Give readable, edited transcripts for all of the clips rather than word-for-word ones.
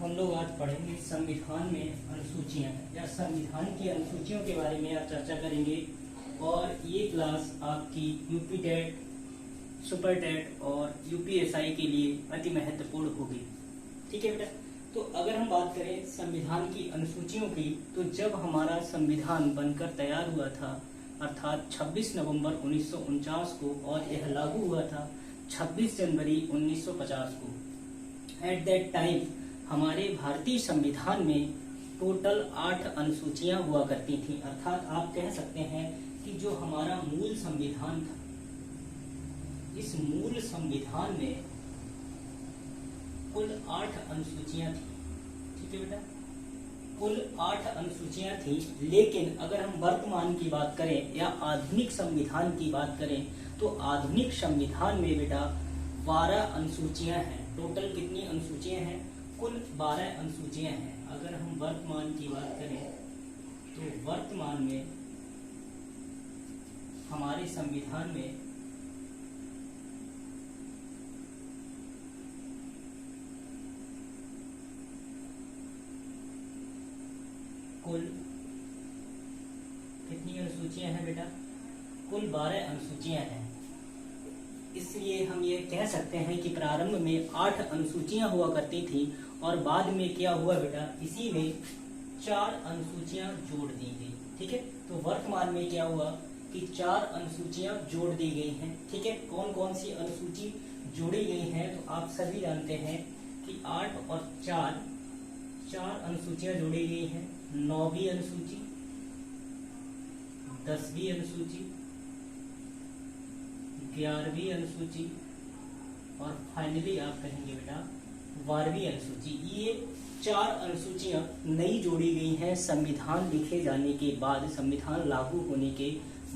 हम लोग आज पढ़ेंगे संविधान में अनुसूचियां या संविधान की अनुसूचियों के बारे में आज चर्चा करेंगे। और ये क्लास आपकी यूपी टेट, सुपर टेट और यूपीएसआई के लिए अति महत्वपूर्ण होगी। ठीक है बेटा। तो अगर हम बात करें संविधान की अनुसूचियों की, तो जब हमारा संविधान बनकर तैयार हुआ था अर्थात 26 नवंबर 1949 को, और यह लागू हुआ था 26 जनवरी 1950 को। एट दैट टाइम हमारे भारतीय संविधान में टोटल 8 अनुसूचियां हुआ करती थी। अर्थात आप कह सकते हैं कि जो हमारा मूल संविधान था, इस मूल संविधान में कुल 8 अनुसूचियां थी। ठीक है बेटा, कुल 8 अनुसूचियां थी। लेकिन अगर हम वर्तमान की बात करें या आधुनिक संविधान की बात करें, तो आधुनिक संविधान में बेटा 12 अनुसूचियां हैं। टोटल कितनी अनुसूचियां हैं? कुल 12 अनुसूचियां हैं। अगर हम वर्तमान की बात करें तो वर्तमान में हमारे संविधान में कुल कितनी अनुसूचियां हैं बेटा? कुल 12 अनुसूचियां हैं। इसलिए हम ये कह सकते हैं कि प्रारंभ में 8 अनुसूचियां हुआ करती थी और बाद में क्या हुआ बेटा, इसी में 4 अनुसूचियां जोड़ दी गई। ठीक है। तो वर्तमान में क्या हुआ कि 4 अनुसूचियां जोड़ दी गई हैं। ठीक है। कौन कौन सी अनुसूची जोड़ी गई हैं? तो आप सभी जानते हैं कि 8 और 4 अनुसूचियां जोड़ी गई हैं। 9वीं अनुसूची, 10वीं अनुसूची, 11वीं अनुसूची और फाइनली आप कहेंगे बेटा 12वीं अनुसूची। ये 4 अनुसूचियां नई जोड़ी गई हैं संविधान लिखे जाने के बाद, संविधान लागू होने के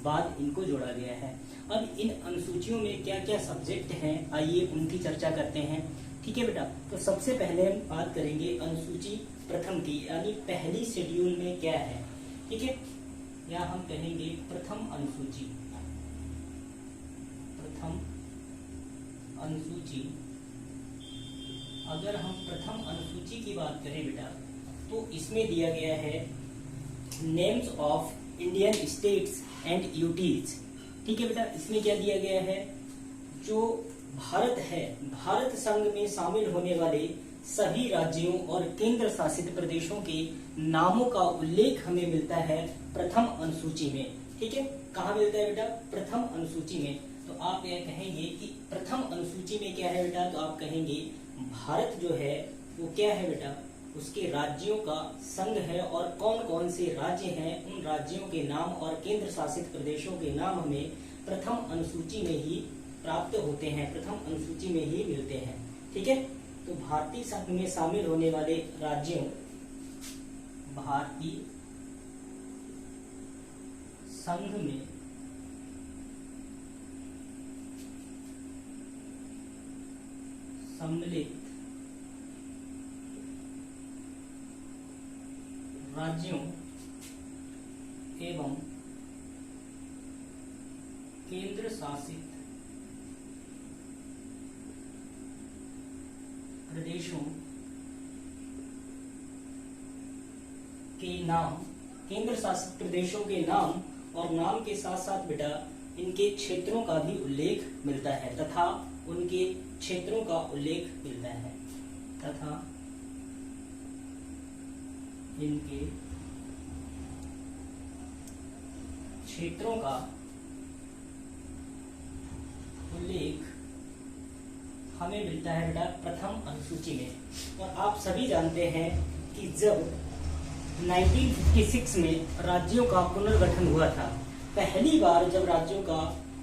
बाद इनको जोड़ा गया है। अब इन अनुसूचियों में क्या क्या सब्जेक्ट हैं, आइए उनकी चर्चा करते हैं। ठीक है बेटा। तो सबसे पहले हम बात करेंगे अनुसूची प्रथम की, यानी पहली शेड्यूल में क्या है। ठीक है। या हम कहेंगे प्रथम अनुसूची। प्रथम अनुसूची, अगर हम प्रथम अनुसूची की बात करें बेटा, तो इसमें दिया गया है names of Indian states and UTs. ठीक है बेटा। इसमें क्या दिया गया है, जो भारत है, भारत संघ में शामिल होने वाले सभी राज्यों और केंद्र शासित प्रदेशों के नामों का उल्लेख हमें मिलता है प्रथम अनुसूची में। ठीक है। कहाँ मिलता है बेटा? प्रथम अनुसूची में। तो आप यह कहेंगे कि प्रथम अनुसूची में क्या है बेटा, तो आप कहेंगे भारत जो है वो क्या है बेटा, उसके राज्यों का संघ है, और कौन कौन से राज्य हैं उन राज्यों के नाम और केंद्र शासित प्रदेशों के नाम हमें प्रथम अनुसूची में ही प्राप्त होते हैं, प्रथम अनुसूची में ही मिलते हैं। ठीक है। तो भारतीय संघ में शामिल होने वाले राज्यों, भारतीय संघ में सम्मिलित राज्यों एवं केंद्र शासित प्रदेशों के नाम, केंद्र शासित प्रदेशों के नाम, और नाम के साथ साथ बेटा इनके क्षेत्रों का भी उल्लेख मिलता है, तथा उनके क्षेत्रों का उल्लेख मिलता है, तथा इनके क्षेत्रों का उल्लेख हमें मिलता है बेटा प्रथम अनुसूची में। और आप सभी जानते हैं कि जब 1956 में राज्यों का पुनर्गठन हुआ था, पहली बार जब राज्यों का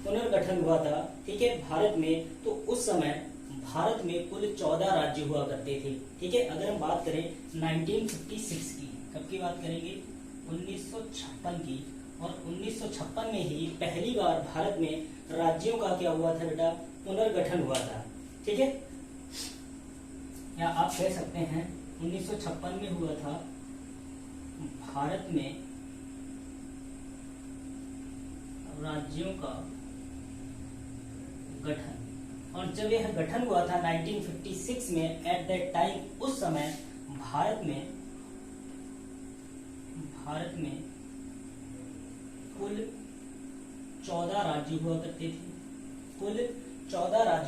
पुनर्गठन हुआ था, ठीक है, भारत में, तो उस समय भारत में कुल 14 राज्य हुआ करते थे। ठीक है। अगर हम बात करें 1956 की, कब की बात करेंगे? 1956 की। और 1956 में ही पहली बार भारत में राज्यों का क्या हुआ था बेटा, पुनर्गठन हुआ था। ठीक है। या आप कह सकते हैं 1956 में हुआ था भारत में राज्यों का गठन। और जब यह गठन हुआ था 1956 में, एट दैट टाइम, उस समय भारत में कुल 14 राज्य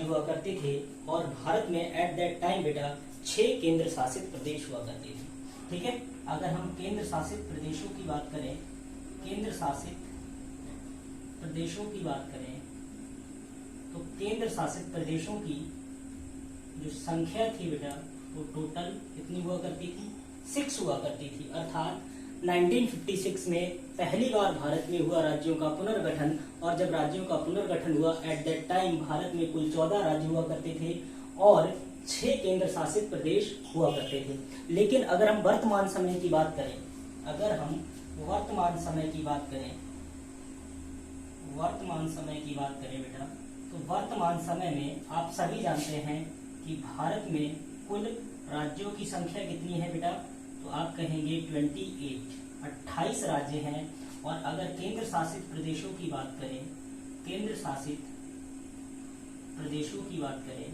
हुआ करते थे और भारत में एट दैट टाइम बेटा 6 केंद्र शासित प्रदेश हुआ करते थे। ठीक है, अगर हम केंद्र शासित प्रदेशों की बात करें, तो केंद्र शासित प्रदेशों की जो संख्या थी बेटा वो टोटल कितनी हुआ करती थी? 6 हुआ करती थी। अर्थात 1956 में पहली बार भारत में हुआ राज्यों का पुनर्गठन, और जब राज्यों का पुनर्गठन हुआ एट दैट टाइम भारत में कुल 14 राज्य हुआ करते थे और 6 केंद्र शासित प्रदेश हुआ करते थे। लेकिन अगर हम वर्तमान समय की बात करें, बेटा, तो वर्तमान समय में आप सभी जानते हैं कि भारत में कुल राज्यों की संख्या कितनी है बेटा? तो आप कहेंगे 28 राज्य हैं। और अगर केंद्र शासित प्रदेशों की बात करें,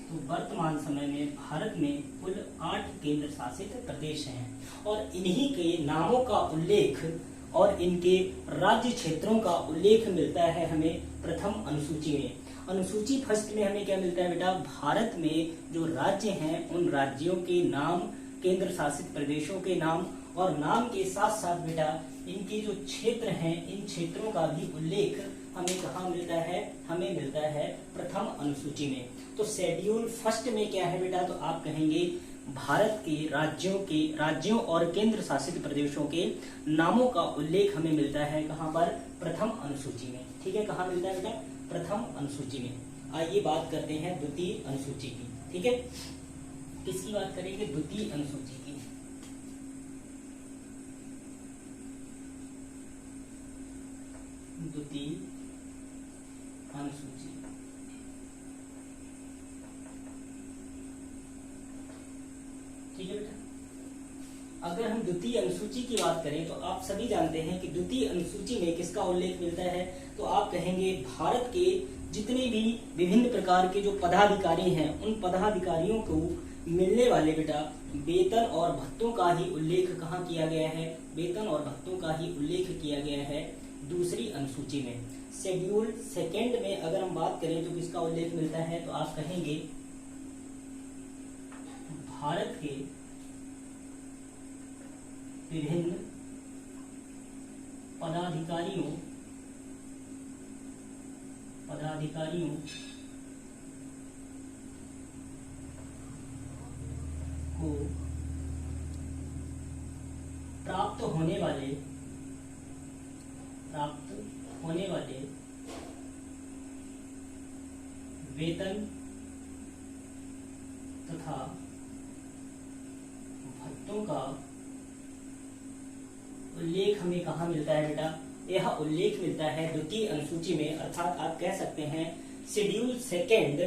तो वर्तमान समय में भारत में कुल 8 केंद्र शासित प्रदेश हैं। और इन्हीं के नामों का उल्लेख और इनके राज्य क्षेत्रों का उल्लेख मिलता है हमें प्रथम अनुसूची में। अनुसूची फर्स्ट में हमें क्या मिलता है बेटा? भारत में जो राज्य हैं उन राज्यों के नाम, केंद्र शासित प्रदेशों के नाम, और नाम के साथ साथ बेटा इनके जो क्षेत्र हैं इन क्षेत्रों का भी उल्लेख हमें कहाँ मिलता है? हमें मिलता है प्रथम अनुसूची में। तो शेड्यूल फर्स्ट में क्या है बेटा? तो आप कहेंगे भारत के राज्यों और केंद्र शासित प्रदेशों के नामों का उल्लेख हमें मिलता है कहाँ पर? प्रथम अनुसूची में। ठीक है, कहाँ मिलता है बेटा? प्रथम अनुसूची में। आइए बात करते हैं द्वितीय अनुसूची की। ठीक है, किसकी बात करेंगे? द्वितीय अनुसूची की। द्वितीय अनुसूची, ठीक है बेटा। अगर हम द्वितीय अनुसूची की बात करें तो आप सभी जानते हैं कि द्वितीय अनुसूची में किसका उल्लेख मिलता है? तो आप कहेंगे भारत के जितने भी विभिन्न प्रकार के जो पदाधिकारी हैं उन पदाधिकारियों को मिलने वाले बेटा वेतन और भत्तों का ही उल्लेख कहाँ किया गया है? वेतन और भत्तों का ही उल्लेख किया गया है दूसरी अनुसूची में। शेड्यूल सेकेंड में अगर हम बात करें तो किसका उल्लेख मिलता है? तो आप कहेंगे भारत के विभिन्न पदाधिकारियों को प्राप्त होने वाले वेतन तथा भत्तों का उल्लेख हमें कहाँ मिलता है बेटा? यह उल्लेख मिलता है द्वितीय अनुसूची में। अर्थात आप कह सकते हैं शेड्यूल सेकेंड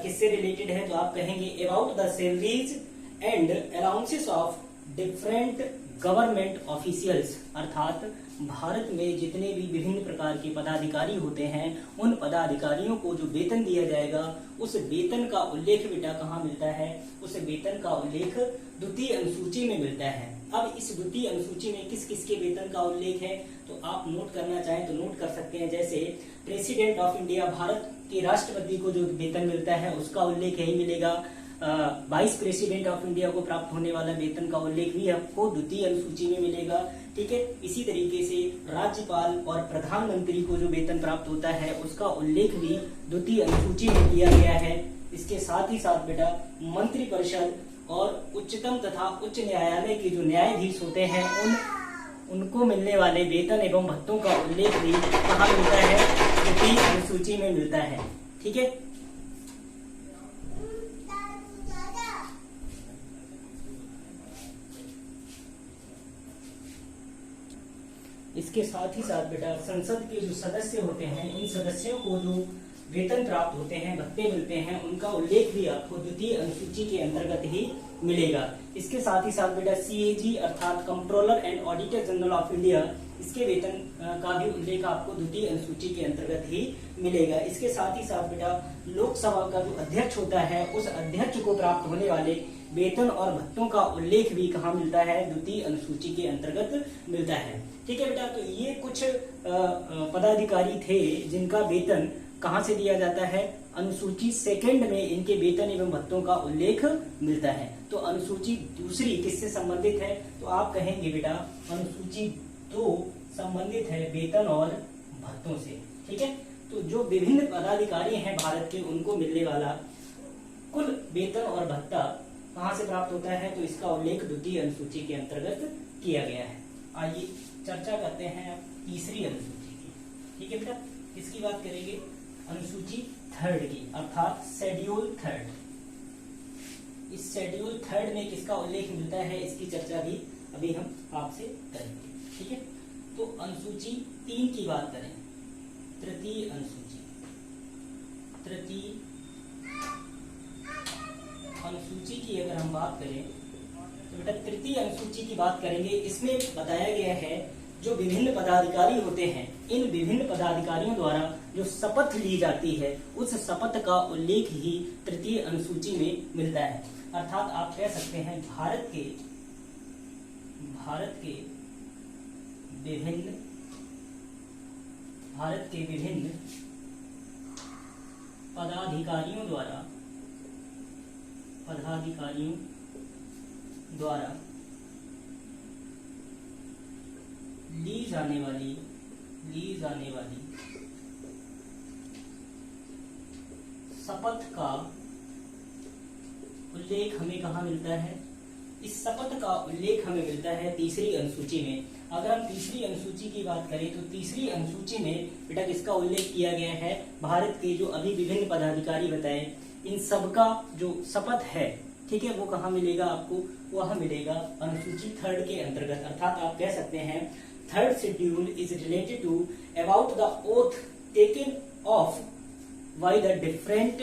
किससे रिलेटेड है? तो आप कहेंगे about the salaries and allowances of different government officials. अर्थात भारत में जितने भी विभिन्न प्रकार के पदाधिकारी होते हैं उन पदाधिकारियों को जो वेतन दिया जाएगा उस वेतन का उल्लेख बेटा कहाँ मिलता है? उस वेतन का उल्लेख द्वितीय अनुसूची में मिलता है। अब इस द्वितीय अनुसूची में किस किस के वेतन का उल्लेख है? तो आप नोट करना चाहें तो नोट कर सकते हैं। जैसे प्रेसिडेंट ऑफ इंडिया, भारत के राष्ट्रपति को जो वेतन मिलता है उसका उल्लेख यही मिलेगा। वाइस प्रेसिडेंट ऑफ इंडिया को प्राप्त होने वाला वेतन का उल्लेख भी आपको द्वितीय अनुसूची में मिलेगा। ठीक है, इसी तरीके से राज्यपाल और प्रधानमंत्री को जो वेतन प्राप्त होता है उसका उल्लेख भी द्वितीय अनुसूची में किया गया है। इसके साथ ही साथ बेटा मंत्रिपरिषद और उच्चतम तथा उच्च न्यायालय के जो न्यायाधीश होते हैं उनको मिलने वाले वेतन एवं भत्तों का उल्लेख भी कहाँ मिलता है? द्वितीय अनुसूची में मिलता है। ठीक है, इसके साथ ही साथ बेटा संसद के जो सदस्य होते हैं इन सदस्यों को जो वेतन प्राप्त होते हैं, भत्ते मिलते हैं, उनका उल्लेख भी आपको द्वितीय अनुसूची के अंतर्गत ही मिलेगा। इसके साथ ही साथ बेटा CAG अर्थात controller and auditor general of India, इसके वेतन का भी उल्लेख आपको द्वितीय अनुसूची के अंतर्गत ही मिलेगा। इसके साथ ही साथ बेटा लोकसभा का जो अध्यक्ष होता है, उस अध्यक्ष को प्राप्त होने वाले वेतन और भत्तों का उल्लेख भी कहाँ मिलता है, द्वितीय अनुसूची के अंतर्गत मिलता है। ठीक है बेटा, तो ये कुछ पदाधिकारी थे जिनका वेतन कहाँ से दिया जाता है, अनुसूची सेकंड में इनके वेतन एवं भत्तों का उल्लेख मिलता है। तो अनुसूची दूसरी किससे संबंधित है, तो आप कहेंगे बेटा अनुसूची 2 संबंधित है वेतन और भत्तों से। ठीक है, तो जो विभिन्न पदाधिकारी हैं भारत के, उनको मिलने वाला कुल वेतन और भत्ता कहाँ से प्राप्त होता है, तो इसका उल्लेख द्वितीय अनुसूची के अंतर्गत किया गया है। आइए चर्चा करते हैं तीसरी अनुसूची की। ठीक है बेटा, इसकी बात करेंगे अनुसूची 3 की, अर्थात शेड्यूल 3। इस शेड्यूल 3 में किसका उल्लेख मिलता है, इसकी चर्चा भी अभी हम आपसे करेंगे। ठीक है, तो अनुसूची 3 की बात करें, तृतीय अनुसूची। तृतीय अनुसूची की अगर हम बात करें तो बेटा तृतीय अनुसूची की बात करेंगे। इसमें बताया गया है जो विभिन्न पदाधिकारी होते हैं, इन विभिन्न पदाधिकारियों द्वारा जो शपथ ली जाती है, उस शपथ का उल्लेख ही तृतीय अनुसूची में मिलता है। अर्थात आप कह सकते हैं भारत के विभिन्न पदाधिकारियों द्वारा ली जाने वाली शपथ का उल्लेख हमें कहाँ मिलता है, इस शपथ का उल्लेख हमें मिलता है तीसरी अनुसूची में। अगर हम तीसरी अनुसूची की बात करें तो तीसरी अनुसूची में बेटा किसका उल्लेख किया गया है, भारत के जो अभी विभिन्न पदाधिकारी बताए, इन सबका जो शपथ है, ठीक है, वो कहाँ मिलेगा आपको, वह मिलेगा अनुसूची 3 के अंतर्गत। अर्थात आप कह सकते हैं 3rd schedule is related to about the oath taken of by the different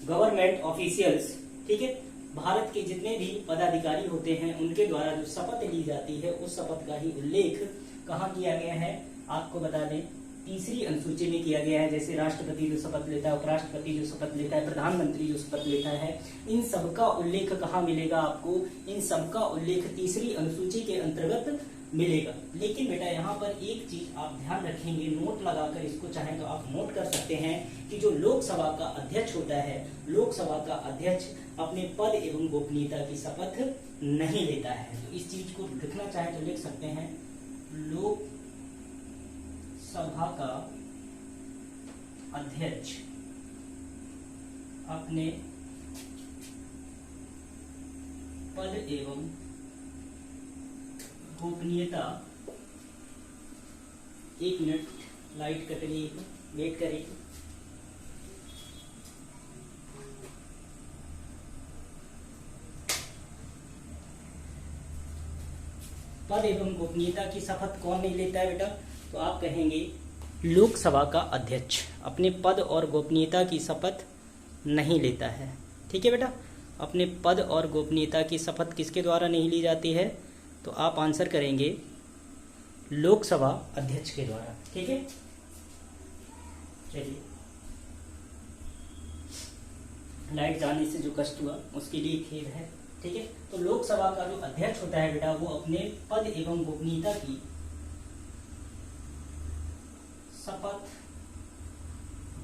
government officials. ठीक है, भारत के जितने भी पदाधिकारी होते हैं उनके द्वारा जो शपथ ली जाती है, उस शपथ का ही उल्लेख कहाँ किया गया है, आपको बता दें तीसरी अनुसूची में किया गया है। जैसे राष्ट्रपति जो शपथ लेता है, उपराष्ट्रपति जो शपथ लेता है, प्रधानमंत्री जो शपथ लेता है, इन सबका उल्लेख कहाँ मिलेगा आपको, इन सबका उल्लेख तीसरी अनुसूची के अंतर्गत मिलेगा। लेकिन बेटा यहाँ पर एक चीज आप ध्यान रखेंगे, नोट लगाकर इसको चाहें तो आप नोट कर सकते हैं कि जो लोकसभा का अध्यक्ष होता है, लोकसभा का अध्यक्ष अपने पद एवं गोपनीयता की शपथ नहीं लेता है। तो इस चीज को लिखना चाहे तो लिख सकते हैं, लोकसभा का अध्यक्ष अपने पद एवं गोपनीयता, एक मिनट लाइट कट गई, वेट करें। पद एवं गोपनीयता की शपथ कौन नहीं लेता है बेटा, तो आप कहेंगे लोकसभा का अध्यक्ष अपने पद और गोपनीयता की शपथ नहीं लेता है। ठीक है बेटा, अपने पद और गोपनीयता की शपथ किसके द्वारा नहीं ली जाती है, तो आप आंसर करेंगे लोकसभा अध्यक्ष के द्वारा। ठीक है, चलिए, लाइट जाने से जो कष्ट हुआ उसके लिए खेद है। ठीक है, तो लोकसभा का जो अध्यक्ष होता है बेटा, वो अपने पद एवं गोपनीयता की शपथ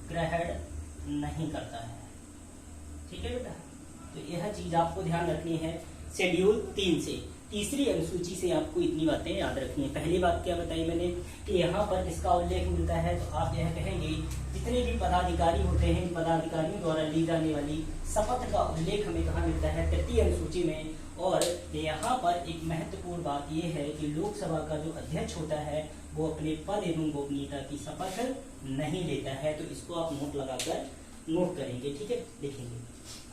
ग्रहण नहीं करता है। ठीक है बेटा, तो यह चीज आपको ध्यान रखनी है शेड्यूल 3 से। तीसरी अनुसूची से आपको इतनी बातें याद रखनी है। पहली बात क्या बताई मैंने कि यहाँ पर किसका उल्लेख मिलता है, तो आप यह कहेंगे जितने भी पदाधिकारी होते हैं, पदाधिकारियों द्वारा ली जाने वाली शपथ का उल्लेख हमें कहाँ मिलता है, तृतीय अनुसूची में। और यहाँ पर एक महत्वपूर्ण बात यह है कि लोकसभा का जो अध्यक्ष होता है वो अपने पद एवं गोपनीयता की शपथ नहीं लेता है। तो इसको आप नोट लगाकर नोट करेंगे। ठीक है, लिखेंगे।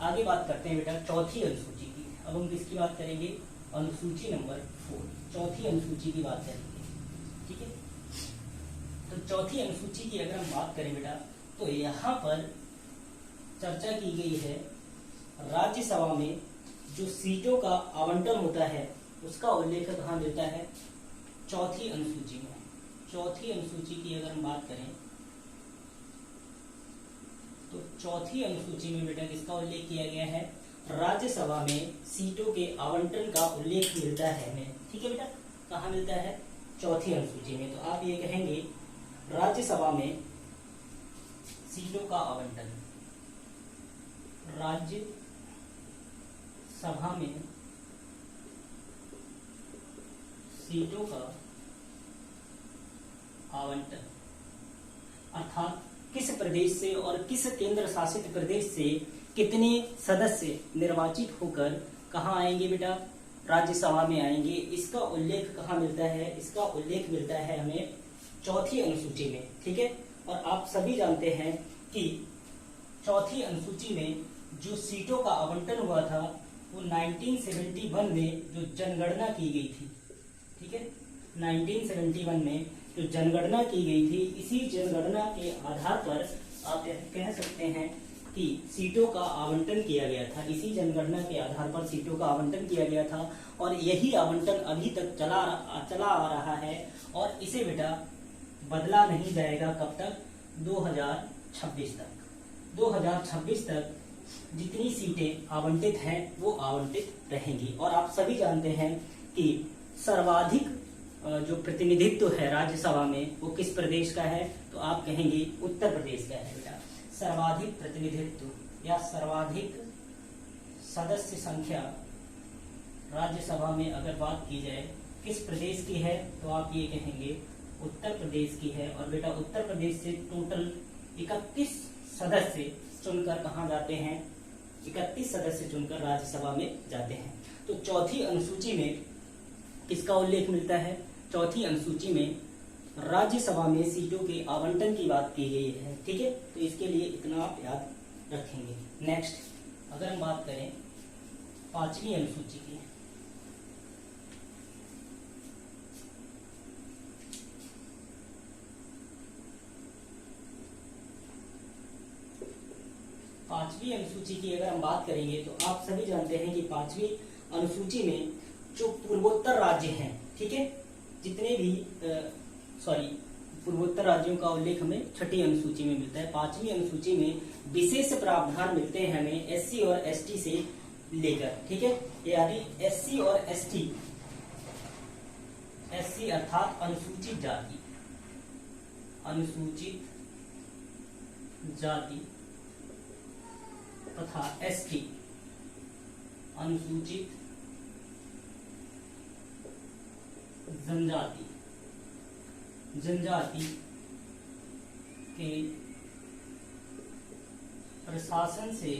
आगे बात करते हैं बेटा चौथी अनुसूची की। अब हम किसकी बात करेंगे, अनुसूची नंबर 4, चौथी अनुसूची की बात करेंगे। ठीक है, तो चौथी अनुसूची की अगर हम बात करें बेटा, तो यहाँ पर चर्चा की गई है राज्यसभा में जो सीटों का आवंटन होता है उसका उल्लेख कहाँ मिलता है? चौथी अनुसूची में। चौथी अनुसूची की अगर हम बात करें तो चौथी अनुसूची में बेटा किसका उल्लेख किया गया है? राज्यसभा में सीटों के आवंटन का उल्लेख मिलता है हमें। ठीक है बेटा, कहाँ मिलता है? चौथी अनुसूची में। तो आप ये कहेंगे राज्यसभा में सीटों का आवंटन, राज्य सभा में सीटों का आवंटन, अर्थात किस प्रदेश से और किस केंद्र शासित प्रदेश से कितने सदस्य निर्वाचित होकर कहाँ आएंगे बेटा? राज्यसभा में आएंगे। इसका उल्लेख कहाँ मिलता है? इसका उल्लेख मिलता है हमें चौथी अनुसूची में। ठीक है, और आप सभी जानते हैं कि चौथी अनुसूची में जो सीटों का आवंटन हुआ था वो 1971 में जो जनगणना की गई थी। ठीक है, 1971 में जो जनगणना की गई थी, इसी जनगणना के आधार पर आप कह सकते हैं कि सीटों का आवंटन किया गया था। इसी जनगणना के आधार पर सीटों का आवंटन किया गया था और यही आवंटन अभी तक चला आ रहा है और इसे बेटा बदला नहीं जाएगा। कब तक? 2026 तक। 2026 तक जितनी सीटें आवंटित हैं वो आवंटित रहेंगी। और आप सभी जानते हैं कि सर्वाधिक जो प्रतिनिधित्व है राज्यसभा में वो किस प्रदेश का है? तो आप कहेंगे उत्तर प्रदेश का है बेटा। सर्वाधिक प्रतिनिधित्व या सर्वाधिक सदस्य संख्या राज्यसभा में अगर बात की जाए किस प्रदेश की है तो आप ये कहेंगे उत्तर प्रदेश की है। और बेटा उत्तर प्रदेश से टोटल 31 सदस्य चुनकर कहाँ जाते हैं? 31 सदस्य चुनकर राज्यसभा में जाते हैं। तो चौथी अनुसूची में किसका उल्लेख मिलता है? चौथी अनुसूची में राज्यसभा में सीटों के आवंटन की बात की गई है। ठीक है, तो इसके लिए इतना आप याद रखेंगे। नेक्स्ट अगर हम बात करें पांचवी अनुसूची की, पांचवी अनुसूची की अगर हम बात करेंगे तो आप सभी जानते हैं कि पांचवी अनुसूची में जो पूर्वोत्तर राज्य हैं, ठीक है, जितने भी पूर्वोत्तर राज्यों का उल्लेख हमें छठी अनुसूची में मिलता है। पांचवी अनुसूची में विशेष प्रावधान मिलते हैं हमें एससी और एसटी से लेकर। ठीक है, यानी एससी और एसटी, एससी अर्थात अनुसूचित जाति, अनुसूचित जाति तथा एसटी अनुसूचित जनजाति, जनजाति के प्रशासन से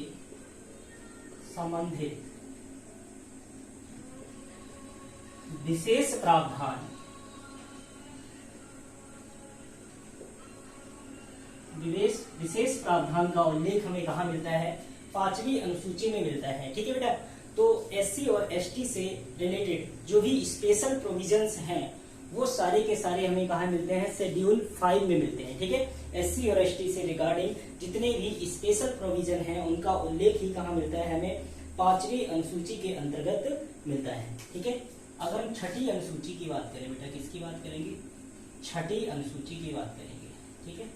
संबंधित विशेष प्रावधान, विशेष प्रावधान का उल्लेख हमें कहाँ मिलता है? पांचवी अनुसूची में मिलता है। ठीक है बेटा, तो एससी और एसटी से रिलेटेड जो भी स्पेशल प्रोविजंस हैं वो सारे के सारे हमें कहाँ मिलते हैं? शेड्यूल 5 में मिलते हैं। ठीक है, एससी और एसटी से रिगार्डिंग जितने भी स्पेशल प्रोविजन हैं उनका उल्लेख ही कहाँ मिलता है? हमें पांचवी अनुसूची के अंतर्गत मिलता है। ठीक है, अगर हम छठी अनुसूची की बात करें बेटा, किसकी बात करेंगे? छठी अनुसूची की बात करेंगे। ठीक है,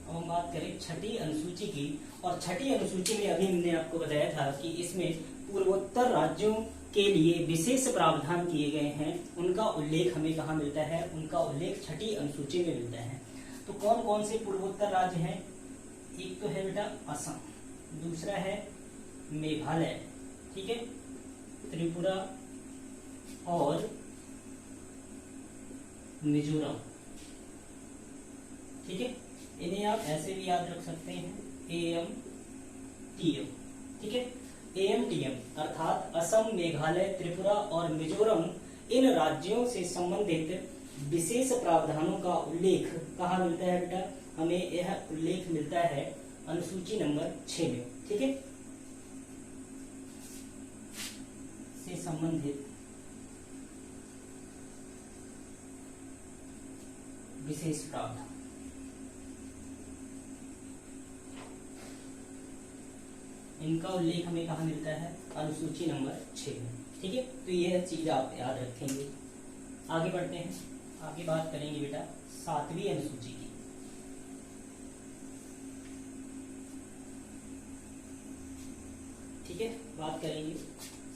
अब हम बात करें छठी अनुसूची की, और छठी अनुसूची में अभी हमने आपको बताया था कि इसमें पूर्वोत्तर राज्यों के लिए विशेष प्रावधान किए गए हैं, उनका उल्लेख हमें कहाँ मिलता है? उनका उल्लेख छठी अनुसूची में मिलता है। तो कौन कौन से पूर्वोत्तर राज्य हैं? एक तो है बेटा असम, दूसरा है मेघालय, ठीक है, त्रिपुरा और मिजोरम। ठीक है, इन्हें आप ऐसे भी याद रख सकते हैं AMTM। ठीक है, AMTM अर्थात असम, मेघालय, त्रिपुरा और मिजोरम, इन राज्यों से संबंधित विशेष प्रावधानों का उल्लेख कहाँ मिलता है बेटा? हमें यह उल्लेख मिलता है अनुसूची नंबर 6 में। ठीक है, से संबंधित विशेष प्रावधान। इनका उल्लेख हमें कहाँ मिलता है? अनुसूची नंबर 6 में। ठीक है, तो यह चीज आप याद रखेंगे। आगे बढ़ते हैं, आगे बात करेंगे बेटा 7वीं अनुसूची की। ठीक है, बात करेंगे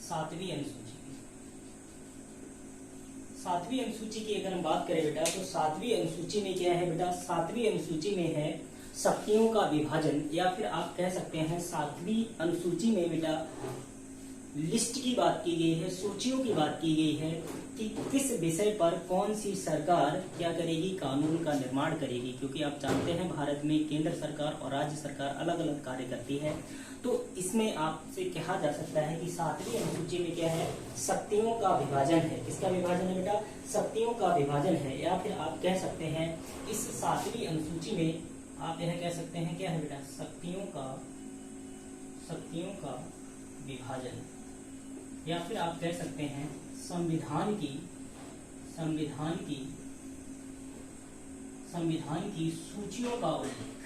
7वीं अनुसूची की। 7वीं अनुसूची की अगर हम बात करें बेटा, तो 7वीं अनुसूची में क्या है बेटा? 7वीं अनुसूची में है शक्तियों का विभाजन, या फिर आप कह सकते हैं 7वीं अनुसूची में बेटा लिस्ट की बात की गई है, सूचियों की बात की गई है कि किस विषय पर कौन सी सरकार क्या करेगी? कानून का निर्माण करेगी। क्योंकि आप जानते हैं भारत में केंद्र सरकार और राज्य सरकार अलग अलग कार्य करती है। तो इसमें आपसे कहा जा सकता है कि 7वीं अनुसूची में क्या है? शक्तियों का विभाजन है। किसका विभाजन है बेटा? शक्तियों का विभाजन है। या फिर आप कह सकते हैं इस 7वीं अनुसूची में आप यह कह सकते हैं क्या है बेटा? शक्तियों का विभाजन, या फिर आप कह सकते हैं संविधान की सूचियों का उल्लेख।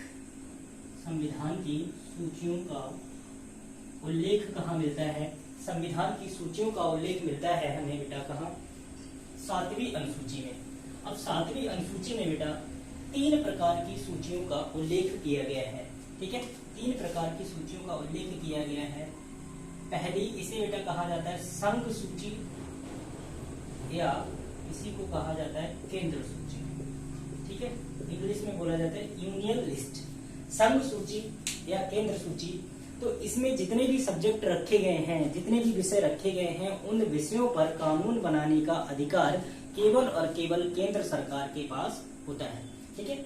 संविधान की सूचियों का उल्लेख कहाँ मिलता है? संविधान की सूचियों का उल्लेख मिलता है हमें बेटा कहाँ? 7वीं अनुसूची में। अब 7वीं अनुसूची में बेटा 3 प्रकार की सूचियों का उल्लेख किया गया है। ठीक है, 3 प्रकार की सूचियों का उल्लेख किया गया है। पहली, इसे बेटा कहा जाता है संघ सूची, या इसी को कहा जाता है केंद्र सूची। ठीक है, इंग्लिश में बोला जाता है यूनियन लिस्ट। संघ सूची या केंद्र सूची, तो इसमें जितने भी सब्जेक्ट रखे गए हैं, जितने भी विषय रखे गए हैं, उन विषयों पर कानून बनाने का अधिकार केवल और केवल केंद्र सरकार के पास होता है। ठीक है,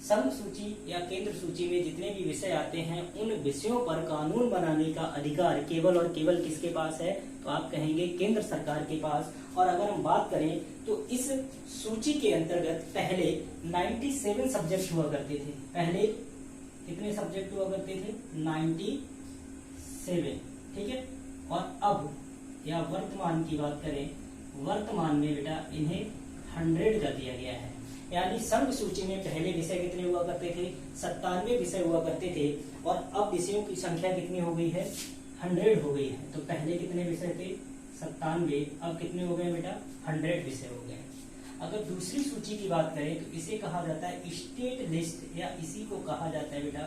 संघ सूची या केंद्र सूची में जितने भी विषय आते हैं, उन विषयों पर कानून बनाने का अधिकार केवल और केवल किसके पास है? तो आप कहेंगे केंद्र सरकार के पास। और अगर हम बात करें तो इस सूची के अंतर्गत पहले 97 सब्जेक्ट हुआ करते थे। पहले कितने सब्जेक्ट हुआ करते थे? 97। ठीक है, और अब या वर्तमान की बात करें, वर्तमान में बेटा इन्हें 100 कर दिया गया है। यानी संघ सूची में पहले विषय कितने हुआ करते थे? 97 विषय हुआ करते थे, और अब विषयों की संख्या कितनी हो गई है? 100 हो गई है। तो पहले कितने विषय थे? 97, अब कितने हो गए बेटा? 100 विषय हो गए। अगर दूसरी सूची की बात करें तो इसे कहा जाता है स्टेट लिस्ट, या इसी को कहा जाता है बेटा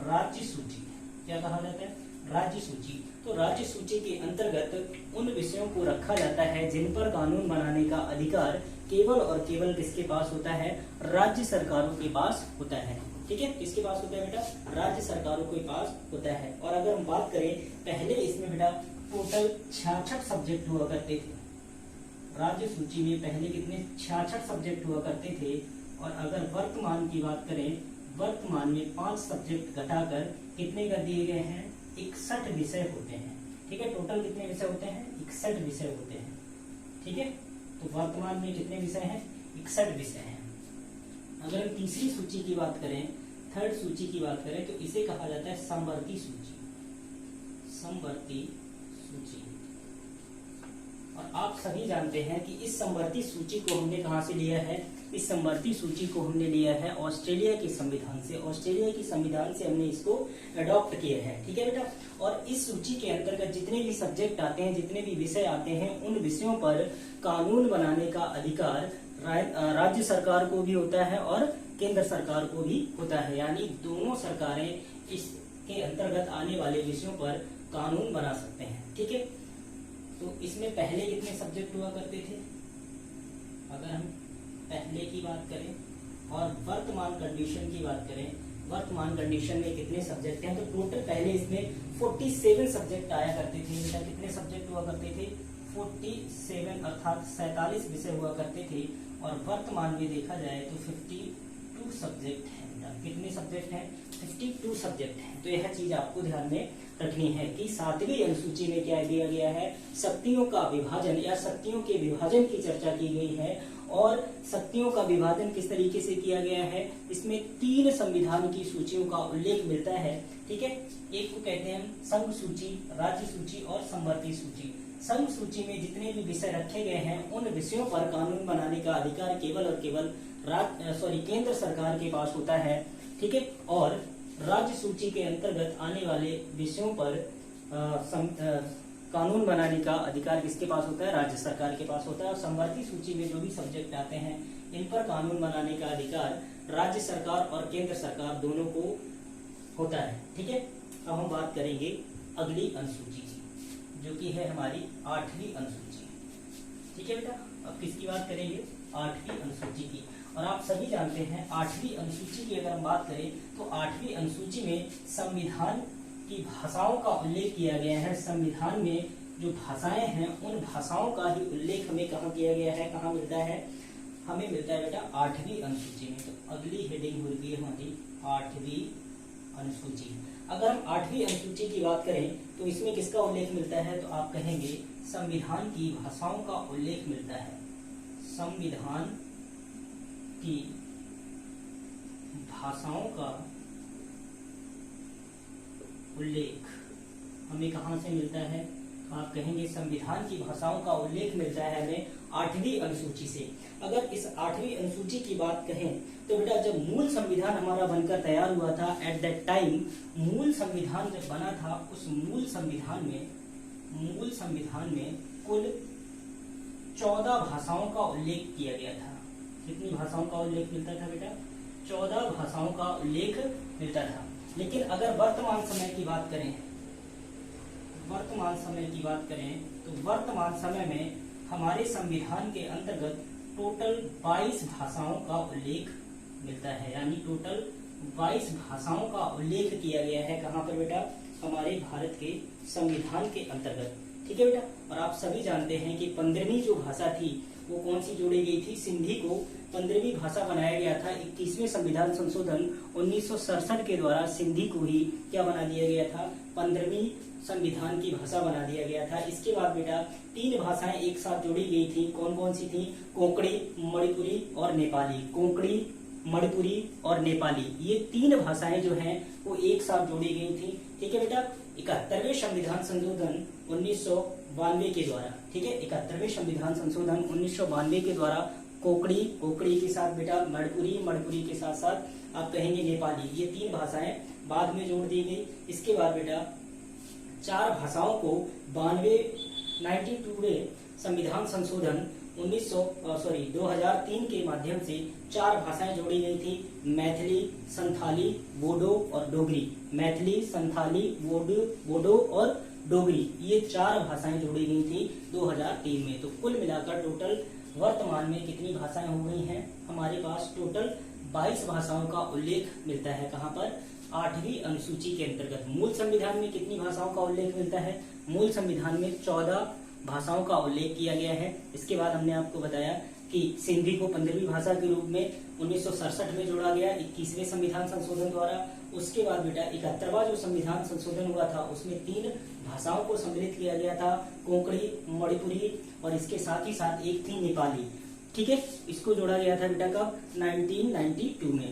राज्य सूची। क्या कहा जाता है? राज्य सूची। तो राज्य सूची के अंतर्गत उन विषयों को रखा जाता है जिन पर कानून बनाने का अधिकार केवल और केवल किसके पास होता है? राज्य सरकारों के पास होता है। ठीक है, किसके पास होता है बेटा? राज्य सरकारों के पास होता है। और अगर हम बात करें, पहले इसमें बेटा टोटल 66 सब्जेक्ट हुआ करते थे। राज्य सूची में पहले कितने? 66 सब्जेक्ट हुआ करते थे। और अगर वर्तमान की बात करें, वर्तमान में 5 सब्जेक्ट घटाकर कितने कर दिए गए हैं? 61 विषय होते हैं। ठीक है, टोटल कितने विषय होते हैं? 61 विषय होते हैं। ठीक है, तो वर्तमान में कितने विषय हैं? 61 विषय हैं। अगर हम तीसरी सूची की बात करें, थर्ड सूची की बात करें, तो इसे कहा जाता है समवर्ती सूची। समवर्ती सूची। और आप सभी जानते हैं कि इस समवर्ती सूची को हमने कहां से लिया है? इस समवर्ती सूची को हमने लिया है ऑस्ट्रेलिया के संविधान से। ऑस्ट्रेलिया के संविधान से हमने इसको अडॉप्ट किया है। ठीक है बेटा, और इस सूची के अंतर्गत जितने भी सब्जेक्ट आते हैं, जितने भी विषय आते हैं, उन विषयों पर कानून बनाने का अधिकार राज्य सरकार को भी होता है और केंद्र सरकार को भी होता है। यानी दोनों सरकारें इसके अंतर्गत आने वाले विषयों पर कानून बना सकते हैं। ठीक है, तो इसमें पहले कितने सब्जेक्ट हुआ करते थे? अगर हम पहले की बात करें और वर्तमान कंडीशन की बात करें, वर्तमान कंडीशन में कितने सब्जेक्ट हैं? तो टोटल पहले इसमें 47 सब्जेक्ट आया करते थे। बेटा कितने सब्जेक्ट हुआ करते थे? 47, अर्थात 47 विषय हुआ करते थे। और वर्तमान में देखा जाए तो 52 सब्जेक्ट हैं। कितने सब्जेक्ट हैं? 52 सब्जेक्ट हैं। तो यह चीज आपको ध्यान में रखनी है कि 7वीं अनुसूची में क्या दिया गया है? शक्तियों का विभाजन या शक्तियों के विभाजन की चर्चा की गई है। और शक्तियों का विभाजन किस तरीके से किया गया है? इसमें 3 संविधान की सूचियों का उल्लेख मिलता है। ठीक है, एक को कहते हैं संघ सूची, राज्य सूची और समवर्ती सूची। संघ सूची में जितने भी विषय रखे गए हैं, उन विषयों पर कानून बनाने का अधिकार केवल और केवल केंद्र सरकार के पास होता है। ठीक है, और राज्य सूची के अंतर्गत आने वाले विषयों पर कानून बनाने का अधिकार किसके पास होता है? राज्य सरकार के पास होता है। और समवर्ती सूची में जो भी सब्जेक्ट आते हैं इन पर कानून बनाने का अधिकार राज्य सरकार और केंद्र सरकार दोनों को होता है। ठीक है, अब हम बात करेंगे अगली अनुसूची की, जो कि है हमारी 8वीं अनुसूची। ठीक है बेटा, अब किसकी बात करेंगे? 8वीं अनुसूची की। और आप सभी जानते हैं 8वीं अनुसूची की अगर हम बात करें तो 8वीं अनुसूची में संविधान की भाषाओं का उल्लेख किया गया है। संविधान में जो भाषाएं हैं उन भाषाओं का ही उल्लेख हमें कहाँ किया गया है, कहाँ मिलता है? हमें मिलता है बेटा 8वीं अनुसूची में। तो अगली हेडिंग होगी हमारी 8वीं अनुसूची। अगर हम 8वीं अनुसूची की बात करें तो इसमें किसका उल्लेख मिलता है? तो आप कहेंगे संविधान की भाषाओं का उल्लेख मिलता है। संविधान की भाषाओं का उल्लेख हमें कहां से मिलता है? आप कहेंगे संविधान की भाषाओं का उल्लेख मिलता है हमें 8वीं अनुसूची से। अगर इस 8वीं अनुसूची की बात कहें तो बेटा जब मूल संविधान हमारा बनकर तैयार हुआ था, एट दैट टाइम मूल संविधान जब बना था, उस मूल संविधान में कुल 14 भाषाओं का उल्लेख किया गया था। कितनी भाषाओं का उल्लेख मिलता था बेटा? 14 भाषाओं का उल्लेख मिलता था। लेकिन अगर वर्तमान समय की बात करें तो वर्तमान समय में हमारे संविधान के अंतर्गत टोटल 22 भाषाओं का उल्लेख मिलता है। यानी टोटल 22 भाषाओं का उल्लेख किया गया है। कहाँ पर बेटा? हमारे भारत के संविधान के अंतर्गत। ठीक है बेटा, और आप सभी जानते हैं कि 15वीं जो भाषा थी वो कौन सी जोड़ी गई थी? सिंधी को 15वीं भाषा बनाया गया था। 21वें संविधान संशोधन 1967 के द्वारा सिंधी को ही क्या बना दिया गया था? 15वीं संविधान की भाषा बना दिया गया था। इसके बाद बेटा 3 भाषाएं एक साथ जोड़ी गई थी। कौन कौन सी थी? कोंकणी, मणिपुरी और नेपाली। कोंकणी, मणिपुरी और नेपाली, ये 3 भाषाएं जो हैं वो एक साथ जोड़ी गई थी। ठीक है बेटा, 71वें संविधान संशोधन 1992 के द्वारा, ठीक है, 71वें संविधान संशोधन 1992 के द्वारा कोंकणी के साथ बेटा मणिपुरी के साथ साथ आप कहेंगे नेपाली, ये 3 भाषाएं बाद में जोड़ दी गई। इसके बाद बेटा 4 भाषाओं को 92वें संविधान संशोधन 2003 के माध्यम से 4 भाषाएं जोड़ी गई थी। मैथिली, संथाली, बोडो और डोगरी। मैथिली, संथाली, बोडो और डोगरी, ये 4 भाषाएं जोड़ी गई थी 2003 में। तो कुल मिलाकर टोटल वर्तमान में कितनी भाषाएं हो गई हैं? हमारे पास टोटल 22 भाषाओं का उल्लेख मिलता है। कहाँ पर? 8वीं अनुसूची के अंतर्गत। मूल संविधान में कितनी भाषाओं का उल्लेख मिलता है? मूल संविधान में 14 भाषाओं का उल्लेख किया गया है। इसके बाद हमने आपको बताया कि सिंधी को 15वीं भाषा के रूप में 1967 में जोड़ा गया 21वें संविधान संशोधन द्वारा। उसके बाद बेटा 71वां जो संविधान संशोधन हुआ था उसमें 3 भाषाओं को सम्मिलित किया गया था, कोंकणी, मणिपुरी और इसके साथ ही साथ एक थी नेपाली। ठीक है, इसको जोड़ा गया था बेटा कब? 1992 में।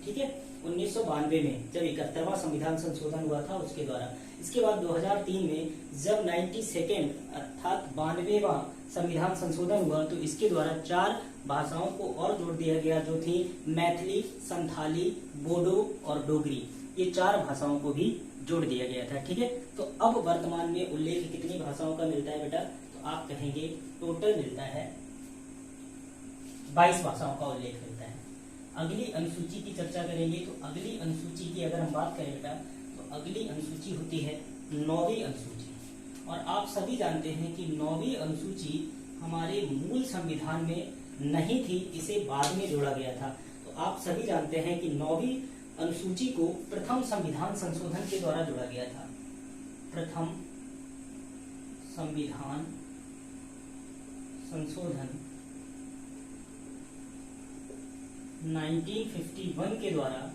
ठीक है, 1992 में जब 71वां संविधान संशोधन हुआ था उसके द्वारा। इसके बाद 2003 में जब 92nd अर्थात 92वां संविधान संशोधन हुआ तो इसके द्वारा 4 भाषाओं को और जोड़ दिया गया, जो थी मैथिली, संथाली, बोडो और डोगरी। ये 4 भाषाओं को भी जोड़ दिया गया था। ठीक है, तो अब वर्तमान में उल्लेख कितनी भाषाओं का मिलता है बेटा? तो आप कहेंगे टोटल मिलता है 22 भाषाओं का उल्लेख मिलता है। अगली अनुसूची की चर्चा करेंगे तो अगली अनुसूची की अगर हम बात करें बेटा तो अगली अनुसूची होती है 9वीं अनुसूची। और आप सभी जानते हैं कि 9वीं अनुसूची हमारे मूल संविधान में नहीं थी, इसे बाद में जोड़ा गया था। तो आप सभी जानते हैं कि 9वीं अनुसूची को प्रथम संविधान संशोधन के द्वारा जोड़ा गया था। प्रथम संविधान संशोधन 1951 के द्वारा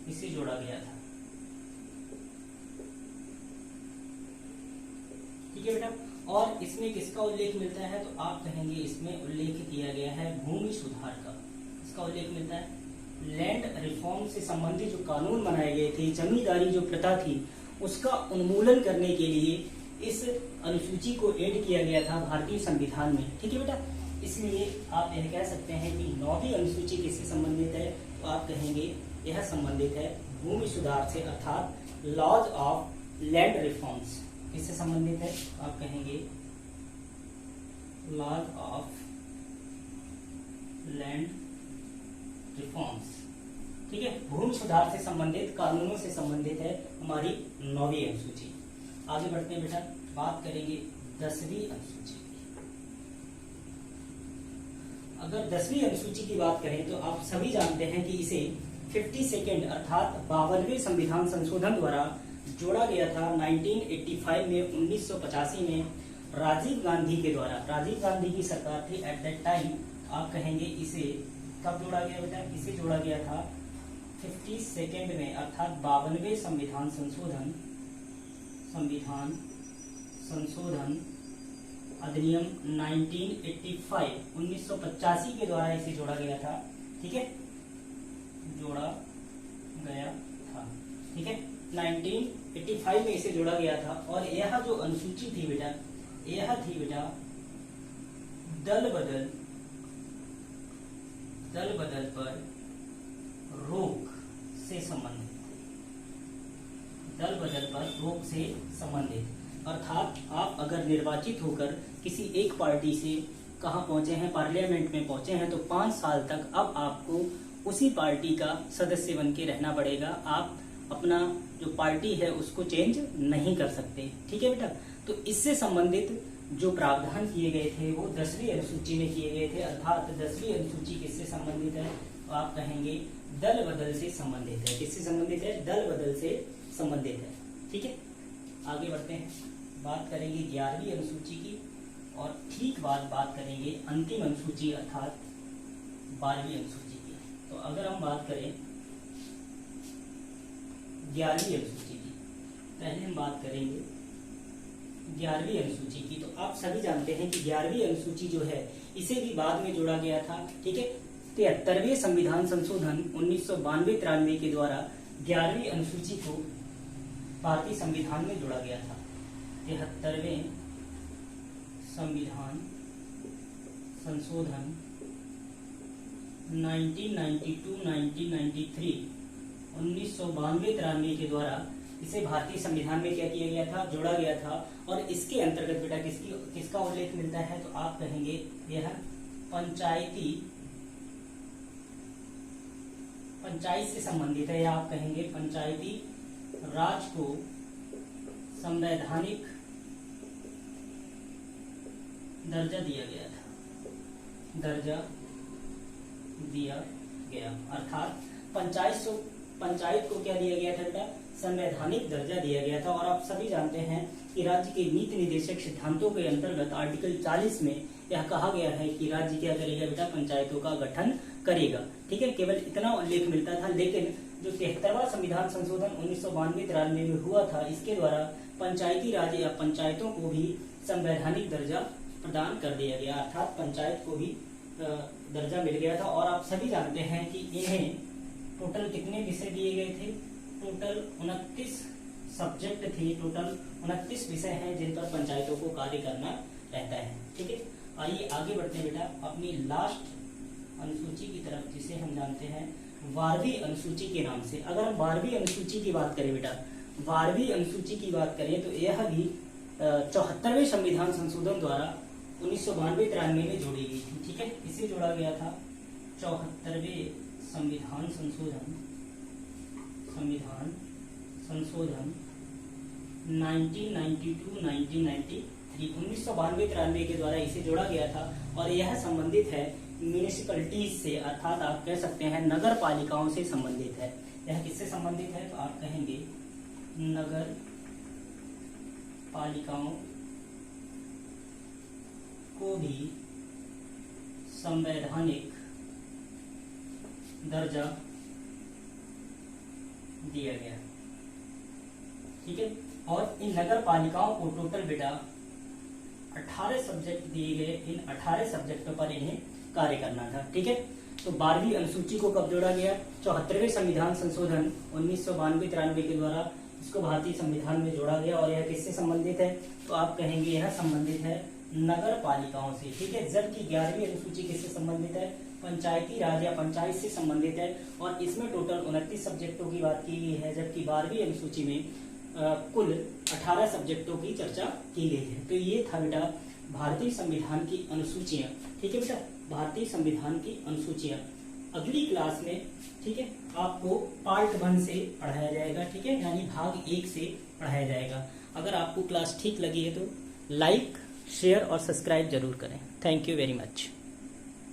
इसे जोड़ा गया था। ठीक है बेटा, और इसमें किसका उल्लेख मिलता है? तो आप कहेंगे इसमें उल्लेख किया गया है भूमि सुधार का। इसका उल्लेख मिलता है लैंड रिफॉर्म से संबंधित जो कानून बनाए गए थे, जमींदारी जो प्रथा थी उसका उन्मूलन करने के लिए इस अनुसूची को ऐड किया गया था भारतीय संविधान में। ठीक है बेटा, इसलिए आप यह कह सकते हैं कि 9वीं अनुसूची किससे संबंधित है, तो आप कहेंगे यह संबंधित है भूमि सुधार से, अर्थात लॉज ऑफ लैंड रिफॉर्म्स। किससे संबंधित है, आप कहेंगे लॉज ऑफ लैंड रिफॉर्म्स। ठीक है, भूमि सुधार से संबंधित कानूनों से संबंधित है हमारी 9वीं अनुसूची। आगे बढ़ते हैं बेटा, बात करेंगे 10वीं अनुसूची। अगर 10वीं अनुसूची की बात करें तो आप सभी जानते हैं कि इसे 52nd अर्थात 52वें संविधान संशोधन द्वारा जोड़ा गया था 1985 में, 1985 में राजीव गांधी के द्वारा। राजीव गांधी की सरकार थी एट दैट टाइम। आप कहेंगे इसे कब जोड़ा गया बेटा, इसे जोड़ा गया था 52nd में अर्थात 52वें संविधान संशोधन अधिनियम 1985 1985 के द्वारा इसे जोड़ा गया था। ठीक है, जोड़ा गया था। ठीक है, 1985 में इसे जोड़ा गया था। और यह जो अनुसूची थी बेटा, यह थी बेटा दल बदल पर रोक से संबंधित, दल बदल पर रोक से संबंधित। अर्थात आप अगर निर्वाचित होकर किसी एक पार्टी से कहाँ पहुंचे हैं, पार्लियामेंट में पहुंचे हैं, तो 5 साल तक अब आपको उसी पार्टी का सदस्य बन के रहना पड़ेगा। आप अपना जो पार्टी है उसको चेंज नहीं कर सकते। ठीक है बेटा, तो इससे संबंधित जो प्रावधान किए गए थे वो 10वीं अनुसूची में किए गए थे। अर्थात 10वीं अनुसूची किससे संबंधित है, तो आप कहेंगे दल बदल से संबंधित है। किससे संबंधित है, दल बदल से संबंधित है। ठीक है, आगे बढ़ते हैं, बात करेंगे 11वीं अनुसूची की और ठीक बाद बात करेंगे अंतिम अनुसूची अर्थात 12वीं अनुसूची की। तो अगर हम बात करें 11वीं अनुसूची की, पहले हम बात करेंगे 11वीं अनुसूची की। तो आप सभी जानते हैं कि 11वीं अनुसूची जो है इसे भी बाद में जोड़ा गया था। ठीक है, 73वें संविधान संशोधन 1992-93 के द्वारा 11वीं अनुसूची को भारतीय संविधान में जोड़ा गया था। 73वें संविधान संशोधन 1992-1993 1992-93 के द्वारा इसे भारतीय संविधान में क्या किया गया था, जोड़ा गया था। और इसके अंतर्गत बेटा किसका उल्लेख मिलता है, तो आप कहेंगे यह पंचायत से संबंधित है, या आप कहेंगे पंचायती राज को संवैधानिक दर्जा दिया गया था, अर्थात पंचायत को क्या दिया गया था बेटा, संवैधानिक दर्जा दिया गया था। और आप सभी जानते हैं कि राज्य के नीति निर्देशक सिद्धांतों के अंतर्गत आर्टिकल 40 में यह कहा गया है कि राज्य क्या करेगा बेटा, पंचायतों का गठन करेगा। ठीक है, केवल इतना उल्लेख मिलता था। लेकिन जो 73वां संविधान संशोधन 1992-93 में हुआ था, इसके द्वारा पंचायती राज या पंचायतों को भी संवैधानिक दर्जा प्रदान कर दिया गया, अर्थात पंचायत को भी दर्जा मिल गया था। और आप सभी जानते हैं कि इन्हें टोटल कितने विषय दिए गए थे, टोटल 29 सब्जेक्ट थे, टोटल 29 विषय हैं जिन पर पंचायतों को कार्य करना रहता है। ठीक है, आइए आगे बढ़ते हैं बेटा अपनी लास्ट अनुसूची की तरफ, जिसे हम जानते हैं 12वीं अनुसूची के नाम से। अगर हम 12वीं अनुसूची की बात करें बेटा, 12वीं अनुसूची की बात करें तो यह भी 74वें संविधान संशोधन द्वारा 1992-93 में जोड़ी गई थी। ठीक है, इसे जोड़ा गया था 74वें संविधान संशोधन 1992-1993 1992-93 के द्वारा इसे जोड़ा गया था। और यह संबंधित है म्यूनिसिपैलिटीज से, अर्थात आप कह सकते हैं नगर पालिकाओं से संबंधित है। यह किससे संबंधित है, तो आप कहेंगे नगर पालिकाओं को भी संवैधानिक दर्जा दिया गया। ठीक है, और इन नगर पालिकाओं को टोटल बेटा 18 सब्जेक्ट दिए गए। इन 18 सब्जेक्टों पर इन्हें कार्य करना था। ठीक है, तो 12वीं अनुसूची को कब जोड़ा गया, 74वें संविधान संशोधन 1992-93 के द्वारा इसको भारतीय संविधान में जोड़ा गया। और यह किससे संबंधित है, तो आप कहेंगे यह संबंधित है नगर पालिकाओं से, ठीक है। जबकि 11वीं अनुसूची किससे संबंधित है, पंचायती राज या पंचायत से संबंधित है, और इसमें टोटल 29 सब्जेक्टों की बात की गई है, जबकि 12वीं अनुसूची में कुल 18 सब्जेक्टों की चर्चा की गई है। तो ये था बेटा भारतीय संविधान की अनुसूचियां, ठीक है बेटा, भारतीय संविधान की अनुसूचियां। अगली क्लास में, ठीक है, आपको पार्ट 1 से पढ़ाया जाएगा, ठीक है, यानी भाग 1 से पढ़ाया जाएगा। अगर आपको क्लास ठीक लगी है तो लाइक, शेयर और सब्सक्राइब जरूर करें। Thank you very much.